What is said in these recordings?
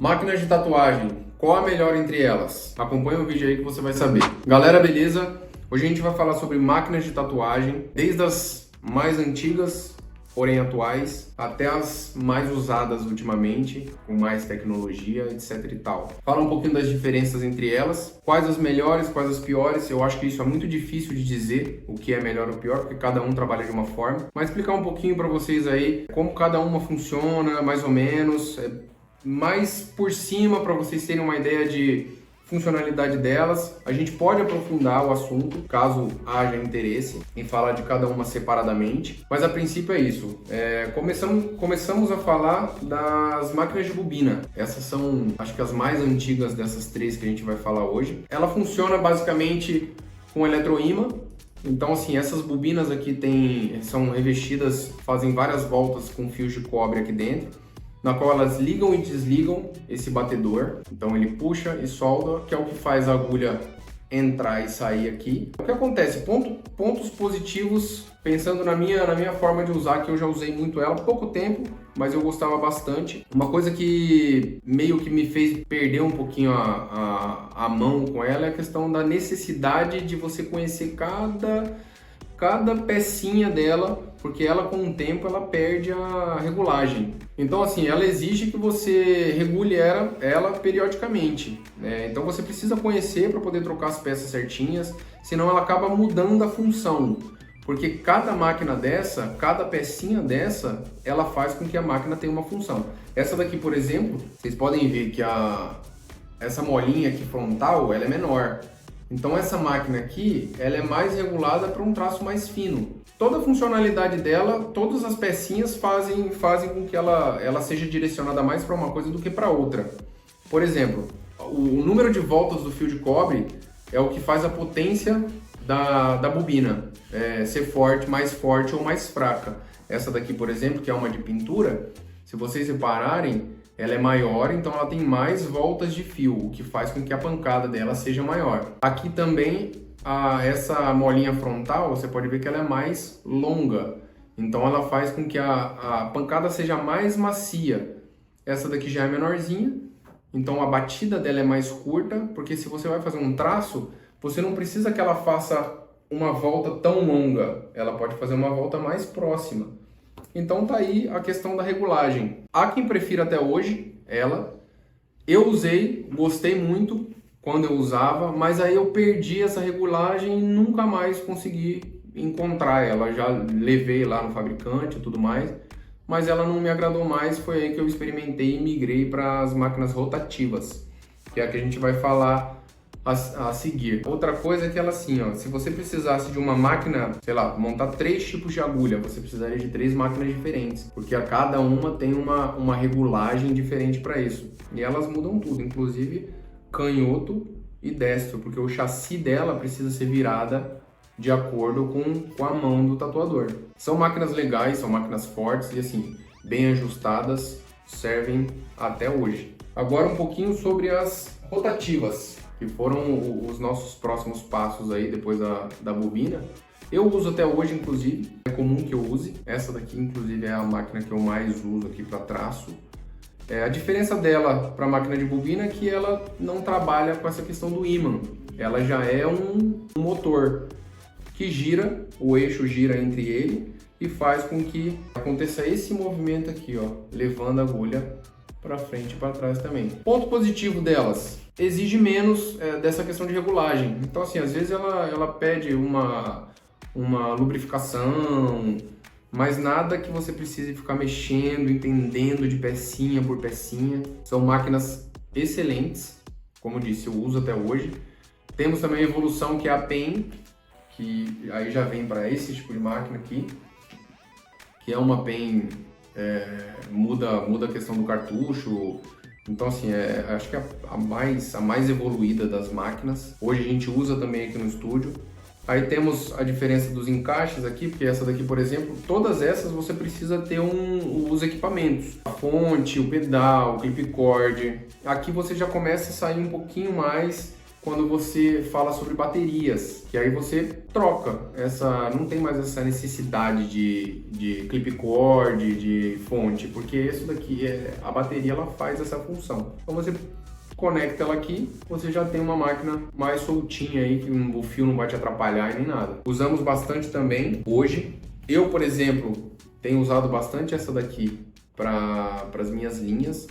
Máquinas de tatuagem, qual a melhor entre elas? Acompanha o vídeo aí que você vai saber. Galera, beleza? Hoje a gente vai falar sobre máquinas de tatuagem, desde as mais antigas, porém atuais, até as mais usadas ultimamente, com mais tecnologia, etc e tal. Fala um pouquinho das diferenças entre elas, quais as melhores, quais as piores. Eu acho que isso é muito difícil de dizer, o que é melhor ou pior, porque cada um trabalha de uma forma. Mas explicar um pouquinho para vocês aí, como cada uma funciona, mais ou menos, mais por cima para vocês terem uma ideia de funcionalidade delas. A gente pode aprofundar o assunto caso haja interesse em falar de cada uma separadamente, mas a princípio é isso. Começamos a falar das máquinas de bobina. Essas são, acho que as mais antigas dessas três que a gente vai falar hoje. Ela funciona basicamente com eletroímã. Então, assim, essas bobinas aqui são revestidas, fazem várias voltas com fios de cobre aqui dentro, na qual elas ligam e desligam esse batedor. Então ele puxa e solda, que é o que faz a agulha entrar e sair aqui. O que acontece? Pontos positivos, pensando na minha forma de usar, que eu já usei muito ela, pouco tempo, mas eu gostava bastante. Uma coisa que meio que me fez perder um pouquinho a mão com ela é a questão da necessidade de você conhecer cada pecinha dela, porque ela com o tempo ela perde a regulagem. Então assim, ela exige que você regule ela periodicamente, né? Então você precisa conhecer para poder trocar as peças certinhas, senão ela acaba mudando a função. Porque cada máquina dessa, cada pecinha dessa, ela faz com que a máquina tenha uma função. Essa daqui, por exemplo, vocês podem ver que essa molinha aqui frontal, ela é menor. Então essa máquina aqui, ela é mais regulada para um traço mais fino. Toda a funcionalidade dela, todas as pecinhas fazem com que ela seja direcionada mais para uma coisa do que para outra. Por exemplo, o número de voltas do fio de cobre é o que faz a potência da bobina ser mais forte ou mais fraca. Essa daqui, por exemplo, que é uma de pintura, se vocês repararem, ela é maior, então ela tem mais voltas de fio, o que faz com que a pancada dela seja maior. Aqui também, essa molinha frontal, você pode ver que ela é mais longa, então ela faz com que a pancada seja mais macia. Essa daqui já é menorzinha, então a batida dela é mais curta, porque se você vai fazer um traço, você não precisa que ela faça uma volta tão longa, ela pode fazer uma volta mais próxima. Então tá aí a questão da regulagem. Há quem prefira até hoje ela. Eu usei, gostei muito quando eu usava, mas aí eu perdi essa regulagem e nunca mais consegui encontrar ela. Já levei lá no fabricante e tudo mais, mas ela não me agradou mais. Foi aí que eu experimentei e migrei para as máquinas rotativas, que é a que a gente vai falar a seguir. Outra coisa é que ela assim, ó, se você precisasse de uma máquina, sei lá, montar 3 tipos de agulha, você precisaria de 3 máquinas diferentes, porque a cada uma tem uma regulagem diferente para isso. E elas mudam tudo, inclusive canhoto e destro, porque o chassi dela precisa ser virada de acordo com a mão do tatuador. São máquinas legais, são máquinas fortes e assim, bem ajustadas, servem até hoje. Agora um pouquinho sobre as rotativas, que foram os nossos próximos passos aí depois da bobina. Eu uso até hoje, inclusive, é comum que eu use. Essa daqui, inclusive, é a máquina que eu mais uso aqui para traço. A diferença dela para a máquina de bobina é que ela não trabalha com essa questão do ímã. Ela já é um motor que gira, o eixo gira entre ele e faz com que aconteça esse movimento aqui, ó, levando a agulha para frente e para trás também. Ponto positivo delas: exige menos dessa questão de regulagem. Então assim, às vezes ela pede uma lubrificação, mas nada que você precise ficar mexendo, entendendo de pecinha por pecinha. São máquinas excelentes, como disse, eu uso até hoje. Temos também a evolução, que é a PEN, que aí já vem para esse tipo de máquina aqui, que é uma PEN, muda a questão do cartucho. Então assim, acho que é a mais evoluída das máquinas. Hoje a gente usa também aqui no estúdio. Aí temos a diferença dos encaixes aqui, porque essa daqui, por exemplo, todas essas você precisa ter os equipamentos. A fonte, o pedal, o clip cord. Aqui você já começa a sair um pouquinho mais quando você fala sobre baterias, que aí você troca não tem mais essa necessidade de clip cord, de fonte, porque isso daqui a bateria ela faz essa função. Então você conecta ela aqui, você já tem uma máquina mais soltinha aí, que o fio não vai te atrapalhar e nem nada. Usamos bastante também hoje. Eu, por exemplo, tenho usado bastante essa daqui para as minhas linhas.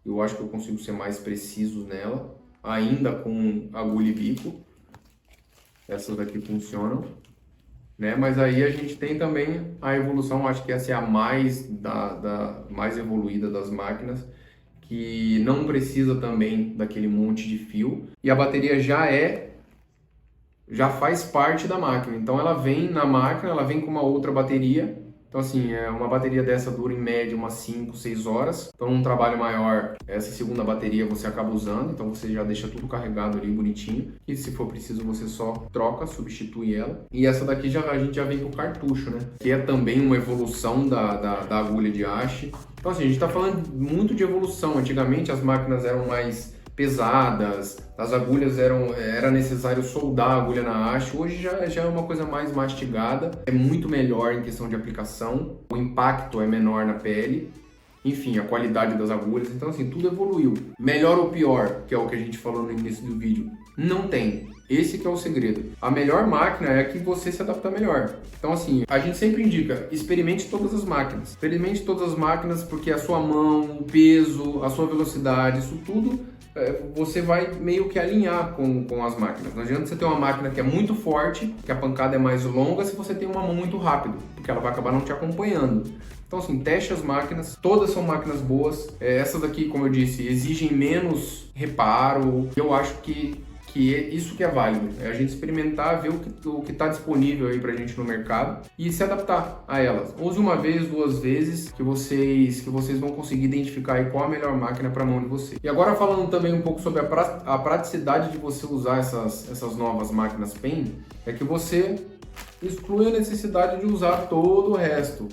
Eu acho que eu consigo ser mais preciso nela, ainda com agulha e bico. Essas daqui funcionam, né? Mas aí a gente tem também a evolução, acho que essa é a mais mais evoluída das máquinas, que não precisa também daquele monte de fio. E a bateria já faz parte da máquina. Então ela vem na máquina, ela vem com uma outra bateria. Então assim, uma bateria dessa dura em média umas 5, 6 horas. Então num trabalho maior, essa segunda bateria você acaba usando. Então você já deixa tudo carregado ali bonitinho. E se for preciso você só troca, substitui ela. E essa daqui a gente já vem com cartucho, né? Que é também uma evolução da agulha de haste. Então assim, a gente está falando muito de evolução. Antigamente as máquinas eram mais pesadas, as agulhas era necessário soldar a agulha na haste. Hoje já é uma coisa mais mastigada, é muito melhor em questão de aplicação, o impacto é menor na pele, enfim, a qualidade das agulhas. Então assim, tudo evoluiu. Melhor ou pior, que é o que a gente falou no início do vídeo, não tem. Esse que é o segredo. A melhor máquina é a que você se adapta melhor. Então assim, a gente sempre indica, experimente todas as máquinas. Experimente todas as máquinas porque a sua mão, o peso, a sua velocidade, isso tudo você vai meio que alinhar com as máquinas. Não adianta você ter uma máquina que é muito forte, que a pancada é mais longa, se você tem uma mão muito rápida, porque ela vai acabar não te acompanhando. Então assim, teste as máquinas, todas são máquinas boas. Essas aqui, como eu disse, exigem menos reparo. Eu acho que isso que é válido, é a gente experimentar, ver o que está disponível aí pra gente no mercado e se adaptar a elas. Use uma vez, 2 vezes, que vocês vão conseguir identificar aí qual a melhor máquina para a mão de vocês. E agora falando também um pouco sobre a praticidade de você usar essas novas máquinas PEN, é que você exclui a necessidade de usar todo o resto,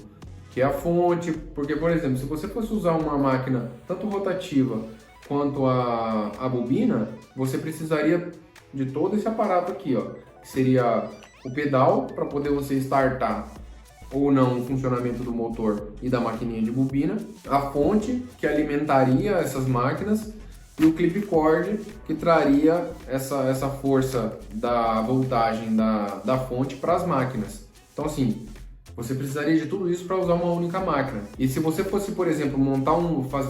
que é a fonte, porque, por exemplo, se você fosse usar uma máquina tanto rotativa quanto a bobina, você precisaria de todo esse aparato aqui, ó, que seria o pedal para poder você startar ou não o funcionamento do motor e da maquininha de bobina, a fonte que alimentaria essas máquinas e o clip cord que traria essa força da voltagem da fonte para as máquinas. Então assim, você precisaria de tudo isso para usar uma única máquina. E se você fosse, por exemplo,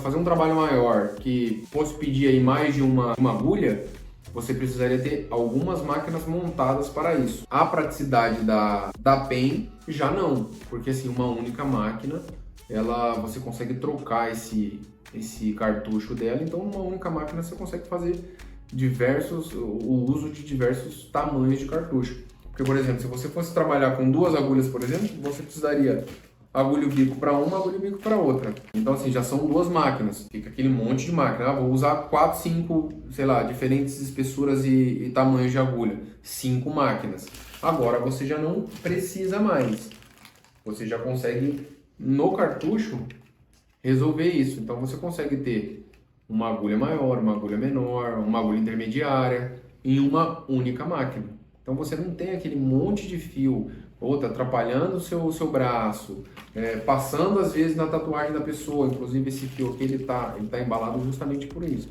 fazer um trabalho maior que fosse pedir aí mais de uma agulha, você precisaria ter algumas máquinas montadas para isso. A praticidade da PEN já não, porque assim, uma única máquina, você consegue trocar esse cartucho dela, então numa única máquina você consegue fazer o uso de diversos tamanhos de cartucho. Porque, por exemplo, se você fosse trabalhar com 2 agulhas, por exemplo, você precisaria agulha e bico para uma, agulha e bico para outra. Então, assim, já são 2 máquinas. Fica aquele monte de máquina. Vou usar 4, 5, sei lá, diferentes espessuras e tamanhos de agulha. 5 máquinas. Agora você já não precisa mais. Você já consegue, no cartucho, resolver isso. Então, você consegue ter uma agulha maior, uma agulha menor, uma agulha intermediária em uma única máquina. Então você não tem aquele monte de fio, tá atrapalhando o seu braço, passando às vezes na tatuagem da pessoa. Inclusive esse fio aqui ele tá embalado justamente por isso.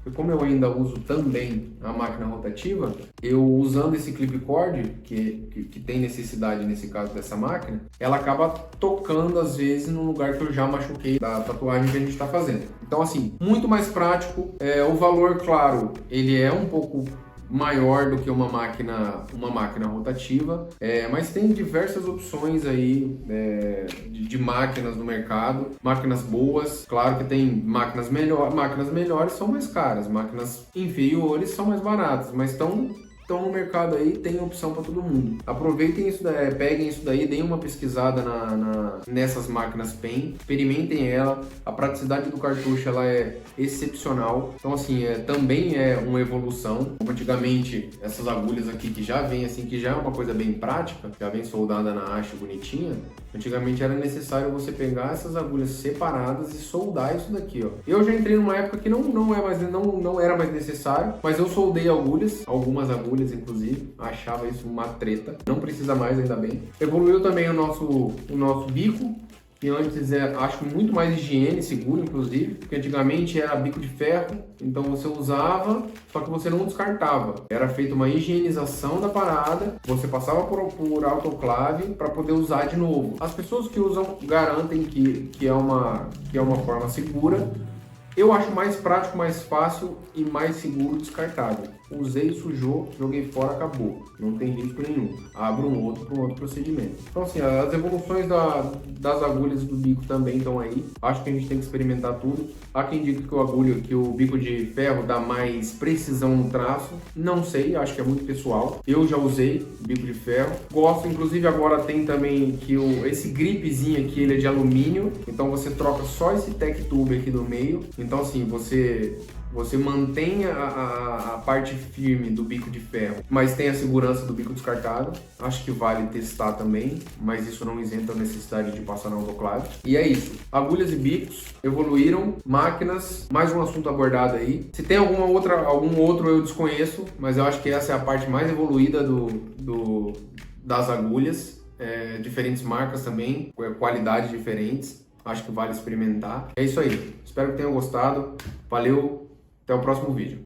E como eu ainda uso também a máquina rotativa, eu usando esse clip cord, que tem necessidade nesse caso dessa máquina, ela acaba tocando às vezes no lugar que eu já machuquei da tatuagem que a gente está fazendo. Então assim, muito mais prático. O valor, claro, ele é um pouco maior do que uma máquina rotativa, mas tem diversas opções aí de máquinas no mercado, máquinas boas. Claro que tem máquinas melhores são mais caras, máquinas inferiores são mais baratas, mas estão Então no mercado aí tem opção para todo mundo. Aproveitem isso daí, peguem isso daí, deem uma pesquisada nessas máquinas PEN, experimentem ela. A praticidade do cartucho ela é excepcional. Então assim, também é uma evolução. Como antigamente essas agulhas aqui que já vem assim, que já é uma coisa bem prática, já vem soldada na haste bonitinha. Antigamente era necessário você pegar essas agulhas separadas e soldar isso daqui, ó. Eu já entrei numa época que não era mais necessário, mas eu soldei agulhas, algumas agulhas inclusive, achava isso uma treta. Não precisa mais, ainda bem. Evoluiu também o nosso bico, que antes acho muito mais higiene, seguro inclusive, porque antigamente era bico de ferro, então você usava, só que você não descartava. Era feita uma higienização da parada, você passava por autoclave para poder usar de novo. As pessoas que usam garantem que é uma forma segura. Eu acho mais prático, mais fácil e mais seguro descartável. Usei, sujou, joguei fora, acabou. Não tem risco nenhum. Abro um outro para um outro procedimento. Então assim, as evoluções das agulhas do bico também estão aí. Acho que a gente tem que experimentar tudo. Há quem diga que o bico de ferro dá mais precisão no traço. Não sei, acho que é muito pessoal. Eu já usei bico de ferro. Gosto, inclusive agora tem também que esse gripezinho aqui, ele é de alumínio. Então você troca só esse tech tube aqui no meio. Então assim, você mantém a parte firme do bico de ferro, mas tem a segurança do bico descartável. Acho que vale testar também, mas isso não isenta a necessidade de passar na autoclave. E é isso. Agulhas e bicos evoluíram, máquinas, mais um assunto abordado aí. Se tem algum outro eu desconheço, mas eu acho que essa é a parte mais evoluída das agulhas. Diferentes marcas também, qualidades diferentes. Acho que vale experimentar. É isso aí. Espero que tenham gostado. Valeu, até o próximo vídeo.